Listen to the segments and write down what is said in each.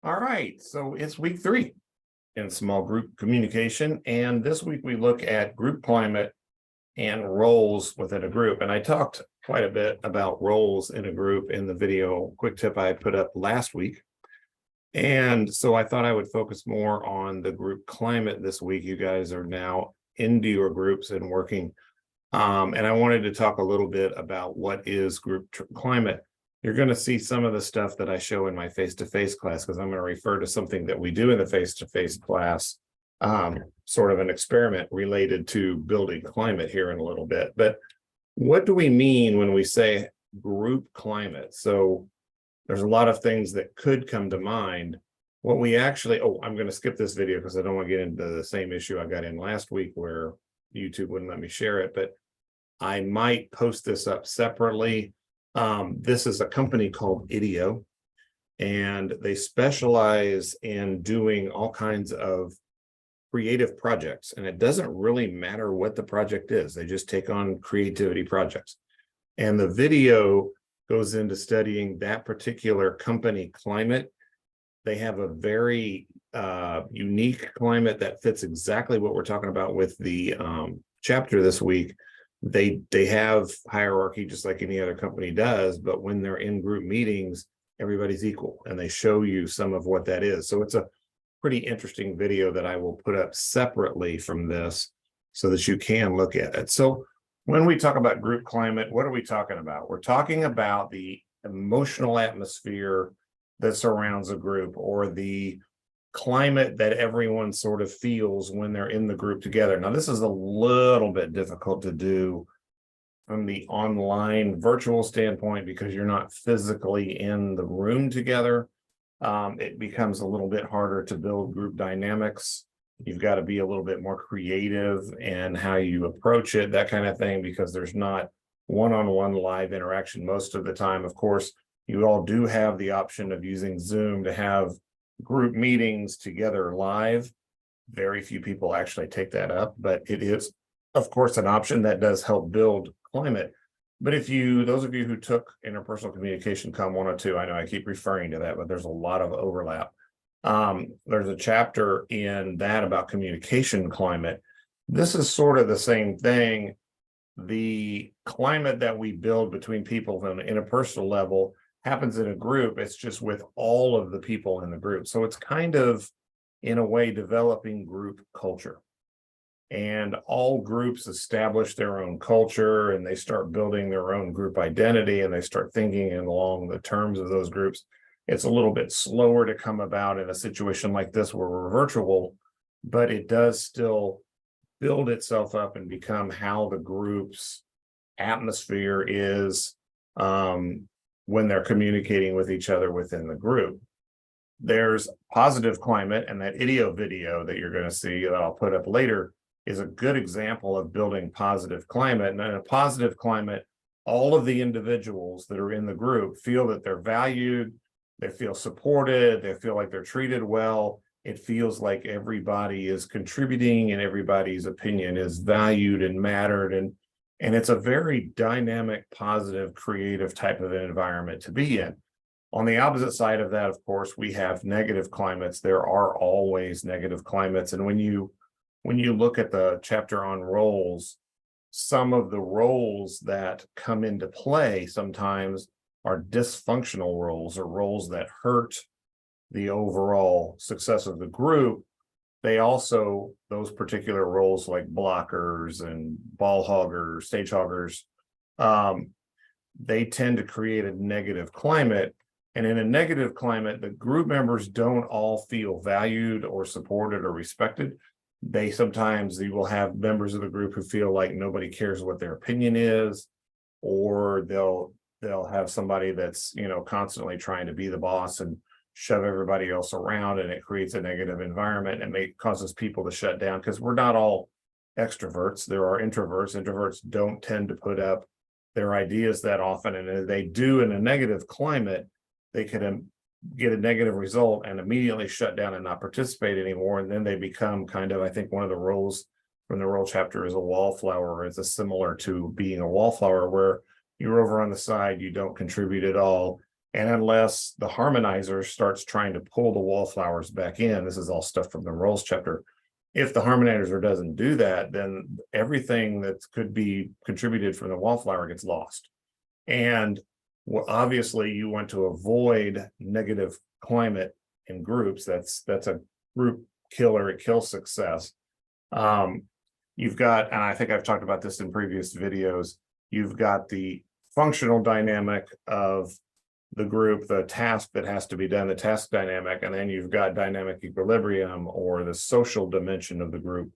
All right, so it's week 3 in small group communication, and this week we look at group climate and roles within a group. And I talked quite a bit about roles in a group in the video quick tip I put up last week. And so I thought I would focus more on the group climate this week. You guys are now into your groups and working. And I wanted to talk a little bit about what is climate. You're going to see some of the stuff that I show in my face-to-face class, because I'm going to refer to something that we do in the face-to-face class, sort of an experiment related to building climate here in a little bit. But what do we mean when we say group climate? So there's a lot of things that could come to mind. What we actually, I'm going to skip this video because I don't want to get into the same issue I got in last week where YouTube wouldn't let me share it, but I might post this up separately. This is a company called IDEO, and they specialize in doing all kinds of creative projects. And it doesn't really matter what the project is. They just take on creativity projects. And the video goes into studying that particular company climate. They have a very unique climate that fits exactly what we're talking about with the chapter this week. They have hierarchy just like any other company does, but when they're in group meetings, everybody's equal, and they show you some of what that is. So it's a pretty interesting video that I will put up separately from this so that you can look at it. So when we talk about group climate, what are we talking about? We're talking about the emotional atmosphere that surrounds a group, or the climate that everyone sort of feels when they're in the group together. Now, this is a little bit difficult to do from the online virtual standpoint because you're not physically in the room together. It becomes a little bit harder to build group dynamics. You've got to be a little bit more creative in how you approach it, that kind of thing, because there's not one-on-one live interaction most of the time. Of course, you all do have the option of using Zoom to have group meetings together live. Very few people actually take that up, but it is, of course, an option that does help build climate. But if you, those of you who took interpersonal communication Comm 102, I know I keep referring to that, but there's a lot of overlap. There's a chapter in that about communication climate. This is sort of the same thing. The climate that we build between people on an interpersonal level happens in a group. It's just with all of the people in the group. So it's kind of, in a way, developing group culture. And all groups establish their own culture, and they start building their own group identity, and they start thinking along the terms of those groups. It's a little bit slower to come about in a situation like this where we're virtual, but it does still build itself up and become how the group's atmosphere is when they're communicating with each other within the group. There's positive climate, and that IDEO video that you're going to see that I'll put up later is a good example of building positive climate. And in a positive climate, all of the individuals that are in the group feel that they're valued, they feel supported, they feel like they're treated well. It feels like everybody is contributing and everybody's opinion is valued and mattered. And it's a very dynamic, positive, creative type of an environment to be in. On the opposite side of that, of course, we have negative climates. There are always negative climates. And when you look at the chapter on roles, some of the roles that come into play sometimes are dysfunctional roles, or roles that hurt the overall success of the group. They also, those particular roles like blockers and ball hoggers, stage hoggers, they tend to create a negative climate. And in a negative climate, the group members don't all feel valued or supported or respected. You will have members of the group who feel like nobody cares what their opinion is, or they'll have somebody that's, constantly trying to be the boss and shove everybody else around, and it creates a negative environment and causes people to shut down, because we're not all extroverts. There are introverts. Introverts don't tend to put up their ideas that often, and if they do in a negative climate, they could get a negative result and immediately shut down and not participate anymore. And then they become kind of, I think one of the roles from the role chapter is a wallflower. It's a similar to being a wallflower, where you're over on the side, you don't contribute at all. And unless the harmonizer starts trying to pull the wallflowers back in, this is all stuff from the roles chapter. If the harmonizer doesn't do that, then everything that could be contributed from the wallflower gets lost. And obviously you want to avoid negative climate in groups. That's a group killer. It kills success. You've got, and I think I've talked about this in previous videos, you've got the functional dynamic of the group, the task that has to be done, the task dynamic, and then you've got dynamic equilibrium, or the social dimension of the group.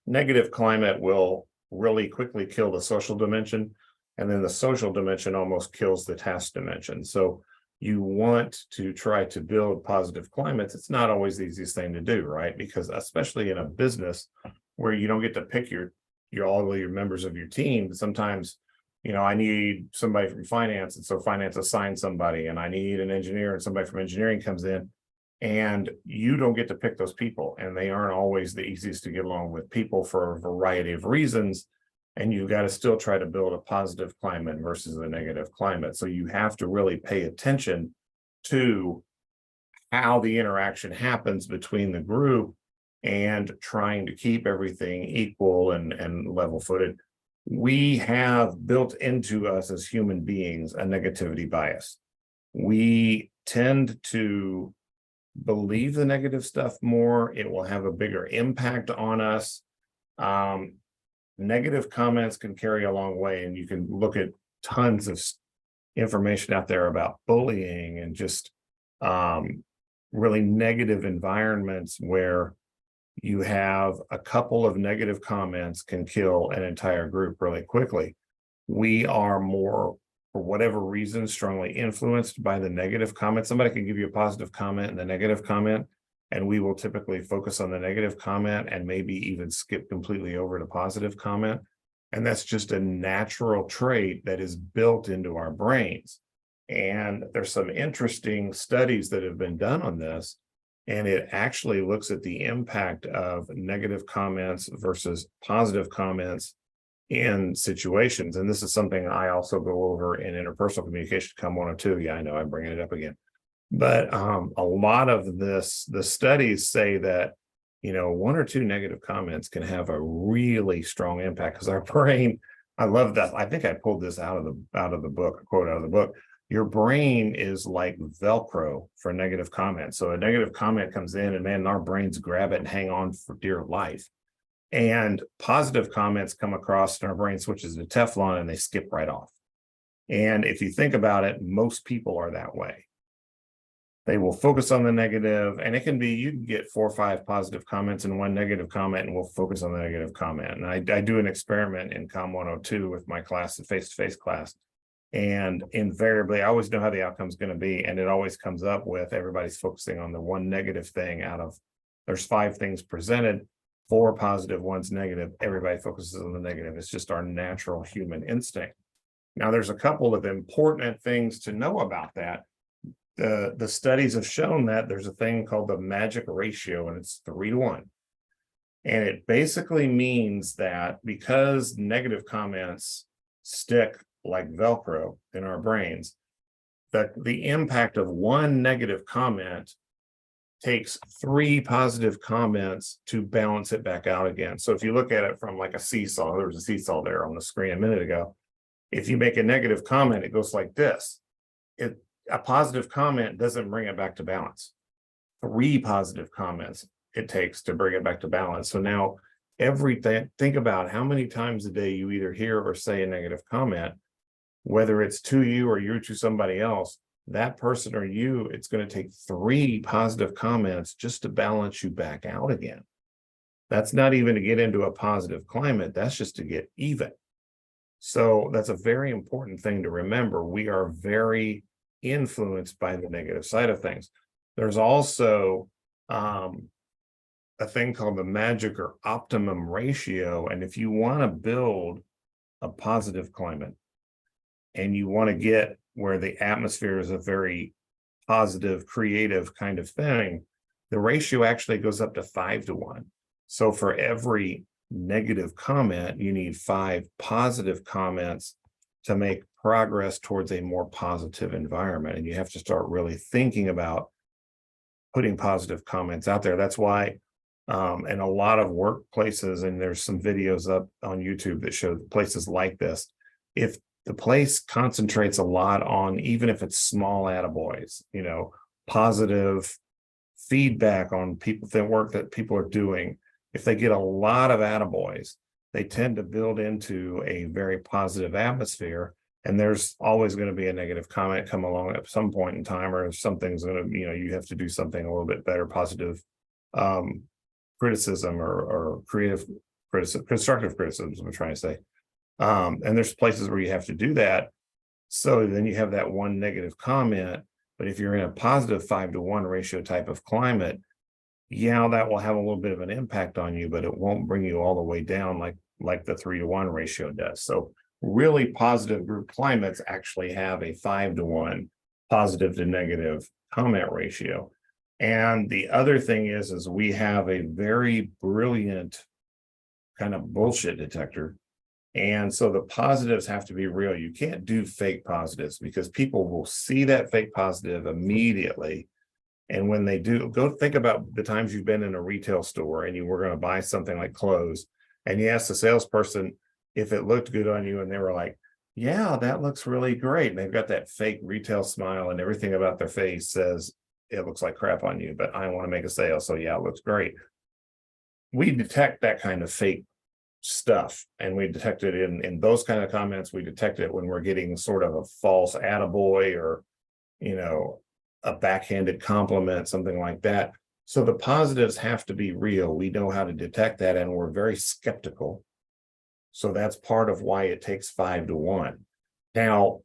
Negative climate will really quickly kill the social dimension, and then the social dimension almost kills the task dimension. So you want to try to build positive climates. It's not always the easiest thing to do, right? Because especially in a business where you don't get to pick all of your members of your team, sometimes, I need somebody from finance, and so finance assigns somebody, and I need an engineer, and somebody from engineering comes in, and you don't get to pick those people, and they aren't always the easiest to get along with people for a variety of reasons. And you've got to still try to build a positive climate versus a negative climate. So you have to really pay attention to how the interaction happens between the group and trying to keep everything equal and level-footed. We have built into us as human beings a negativity bias. We tend to believe the negative stuff more. It will have a bigger impact on us. Negative comments can carry a long way, and you can look at tons of information out there about bullying and just really negative environments where you have a couple of negative comments can kill an entire group really quickly. We are more, for whatever reason, strongly influenced by the negative comment. Somebody can give you a positive comment and the negative comment, and we will typically focus on the negative comment and maybe even skip completely over to positive comment. And that's just a natural trait that is built into our brains. And there's some interesting studies that have been done on this, and it actually looks at the impact of negative comments versus positive comments in situations. And this is something I also go over in interpersonal communication, Comm 102. Yeah, I know I'm bringing it up again. But a lot of the studies say that, one or two negative comments can have a really strong impact, because our brain, I love that. I think I pulled this out of the book, a quote out of the book. Your brain is like Velcro for negative comments. So a negative comment comes in, and man, our brains grab it and hang on for dear life. And positive comments come across, and our brain switches to Teflon, and they skip right off. And if you think about it, most people are that way. They will focus on the negative, and it can be, you can get 4 or 5 positive comments and 1 negative comment, and we'll focus on the negative comment. And I do an experiment in Comm 102 with my class, the face-to-face class. And invariably, I always know how the outcome is going to be. And it always comes up with everybody's focusing on the one negative thing out of, there's 5 things presented, 4 positive, 1's negative. Everybody focuses on the negative. It's just our natural human instinct. Now, there's a couple of important things to know about that. The studies have shown that there's a thing called the magic ratio, and it's 3 to 1. And it basically means that because negative comments stick like Velcro in our brains, that the impact of 1 negative comment takes 3 positive comments to balance it back out again. So if you look at it from like a seesaw, there was a seesaw there on the screen a minute ago. If you make a negative comment, it goes like this. A positive comment doesn't bring it back to balance. 3 positive comments it takes to bring it back to balance. So now think about how many times a day you either hear or say a negative comment, whether it's to you or you're to somebody else. That person or you, it's going to take 3 positive comments just to balance you back out again. That's not even to get into a positive climate. That's just to get even. So that's a very important thing to remember. We are very influenced by the negative side of things. There's also a thing called the magic or optimum ratio. And if you want to build a positive climate and you want to get where the atmosphere is a very positive, creative kind of thing, the ratio actually goes up to 5 to 1. So for every negative comment, you need 5 positive comments to make progress towards a more positive environment. And you have to start really thinking about putting positive comments out there. That's why in a lot of workplaces, and there's some videos up on YouTube that show places like this, if the place concentrates a lot on, even if it's small attaboys, positive feedback on people, the work that people are doing, if they get a lot of attaboys, they tend to build into a very positive atmosphere. And there's always going to be a negative comment come along at some point in time, or if something's going to, you have to do something a little bit better, positive criticism or creative criticism, constructive criticism, I'm trying to say. And there's places where you have to do that. So then you have that one negative comment. But if you're in a positive 5-to-1 ratio type of climate, yeah, that will have a little bit of an impact on you, but it won't bring you all the way down like the 3-to-1 ratio does. So really positive group climates actually have a 5-to-1 positive to negative comment ratio. And the other thing is we have a very brilliant kind of bullshit detector. And so the positives have to be real. You can't do fake positives because people will see that fake positive immediately. And when they do, go think about the times you've been in a retail store and you were going to buy something like clothes, and you asked the salesperson if it looked good on you, and they were like, yeah, that looks really great. And they've got that fake retail smile, and everything about their face says it looks like crap on you, but I want to make a sale. So yeah, it looks great. We detect that kind of fake stuff, and we detect it in those kind of comments. We detect it when we're getting sort of a false attaboy, or a backhanded compliment, something like that. So the positives have to be real. We know how to detect that, and we're very skeptical. So that's part of why it takes 5-to-1. Now,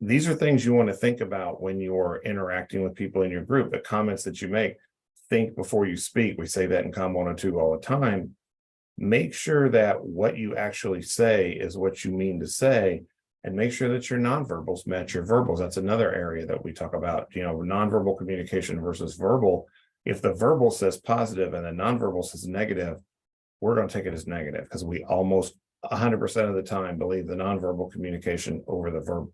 these are things you want to think about when you're interacting with people in your group. The comments that you make, think before you speak. We say that in Comm 102 all the time. Make sure that what you actually say is what you mean to say, and make sure that your nonverbals match your verbals. That's another area that we talk about, nonverbal communication versus verbal. If the verbal says positive and the nonverbal says negative, we're going to take it as negative because we almost 100% of the time believe the nonverbal communication over the verbal.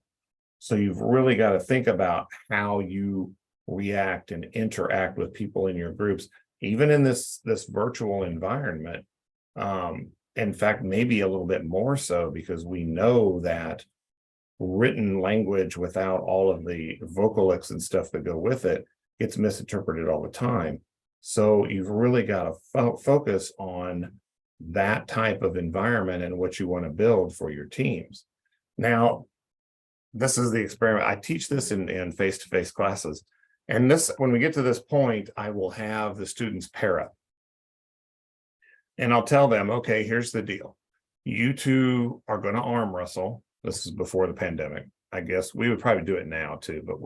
So you've really got to think about how you react and interact with people in your groups, even in this virtual environment. In fact, maybe a little bit more so, because we know that written language without all of the vocalics and stuff that go with it gets misinterpreted all the time. So you've really got to focus on that type of environment and what you want to build for your teams. Now, this is the experiment. I teach this in face-to-face classes. And when we get to this point, I will have the students pair up. And I'll tell them, okay, here's the deal. You two are going to arm wrestle. This is before the pandemic. I guess we would probably do it now too, but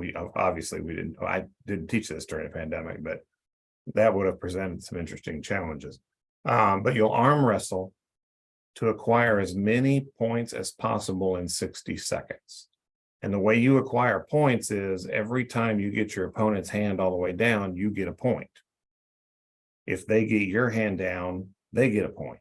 I didn't teach this during the pandemic, but that would have presented some interesting challenges. But you'll arm wrestle to acquire as many points as possible in 60 seconds. And the way you acquire points is every time you get your opponent's hand all the way down, you get a point. If they get your hand down, they get a point.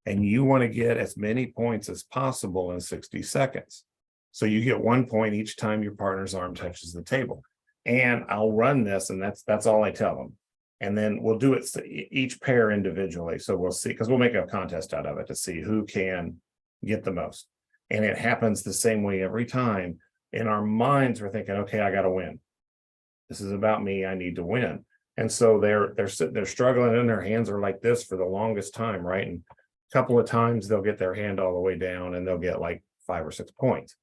And you want to get as many points as possible in 60 seconds. So you get 1 point each time your partner's arm touches the table. And I'll run this, and that's all I tell them. And then we'll do it each pair individually. So we'll see, because we'll make a contest out of it to see who can get the most. And it happens the same way every time. In our minds, we're thinking, okay, I got to win. This is about me. I need to win. And so they're struggling, and their hands are like this for the longest time, right? And a couple of times they'll get their hand all the way down, and they'll get like 5 or 6 points.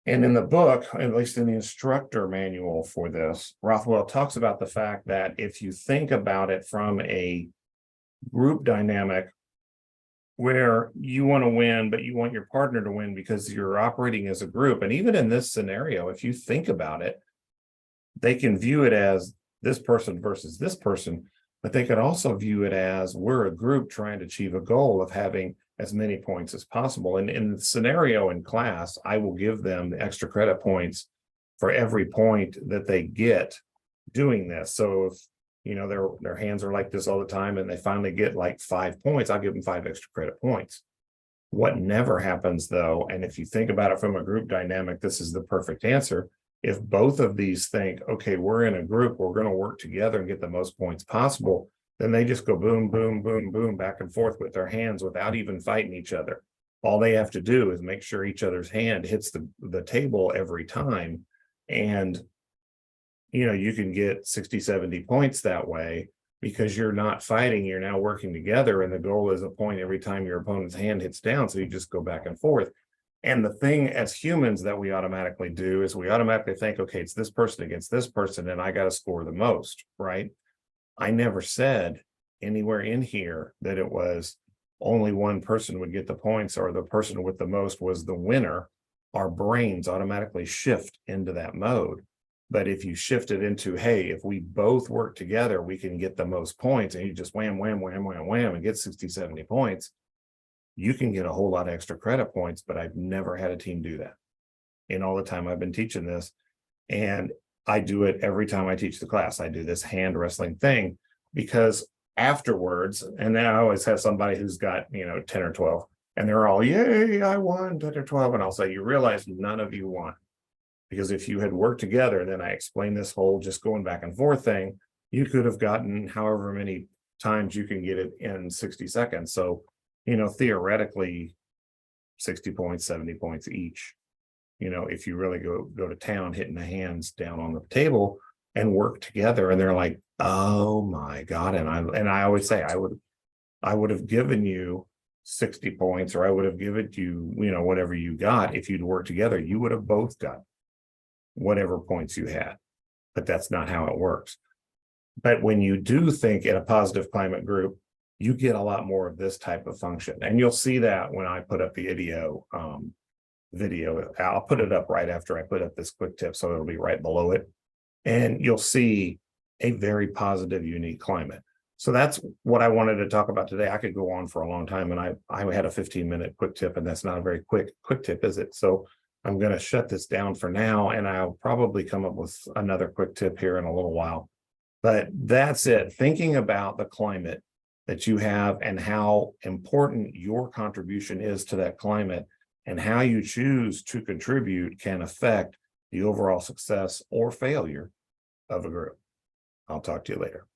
And in the book, at least in the instructor manual for this, Rothwell talks about the fact that if you think about it from a group dynamic where you want to win, but you want your partner to win because you're operating as a group. And even in this scenario, if you think about it, they can view it as this person versus this person, but they could also view it as we're a group trying to achieve a goal of having as many points as possible. And in the scenario in class, I will give them the extra credit points for every point that they get doing this. So if their hands are like this all the time and they finally get like 5 points, I'll give them 5 extra credit points. What never happens though, and if you think about it from a group dynamic, this is the perfect answer. If both of these think, okay, we're in a group, we're going to work together and get the most points possible, then they just go boom, boom, boom, boom, back and forth with their hands without even fighting each other. All they have to do is make sure each other's hand hits the table every time. And, you can get 60, 70 points that way because you're not fighting, you're now working together. And the goal is a point every time your opponent's hand hits down. So you just go back and forth. And the thing as humans that we automatically do is we automatically think, okay, it's this person against this person, and I got to score the most, right? I never said anywhere in here that it was only one person would get the points or the person with the most was the winner. Our brains automatically shift into that mode. But if you shift it into, hey, if we both work together, we can get the most points, and you just wham, wham, wham, wham, wham, and get 60, 70 points, you can get a whole lot of extra credit points. But I've never had a team do that in all the time I've been teaching this. And I do it every time I teach the class. I do this hand wrestling thing because afterwards, and then I always have somebody who's got, 10 or 12, and they're all, yay, I won 10 or 12. And I'll say, you realize none of you won. Because if you had worked together, and then I explained this whole just going back and forth thing, you could have gotten however many times you can get it in 60 seconds. So, theoretically, 60 points, 70 points each. If you really go to town, hitting the hands down on the table and work together, and they're like, oh my God. And I always say I would have given you 60 points, or I would have given you, whatever you got. If you'd worked together, you would have both got whatever points you had. But that's not how it works. But when you do think in a positive climate group, you get a lot more of this type of function. And you'll see that when I put up the video. I'll put it up right after I put up this quick tip, so it'll be right below it. And you'll see a very positive, unique climate. So that's what I wanted to talk about today. I could go on for a long time, and I had a 15-minute quick tip, and that's not a very quick tip, is it? So I'm going to shut this down for now, and I'll probably come up with another quick tip here in a little while. But that's it. Thinking about the climate that you have and how important your contribution is to that climate, and how you choose to contribute can affect the overall success or failure of a group. I'll talk to you later.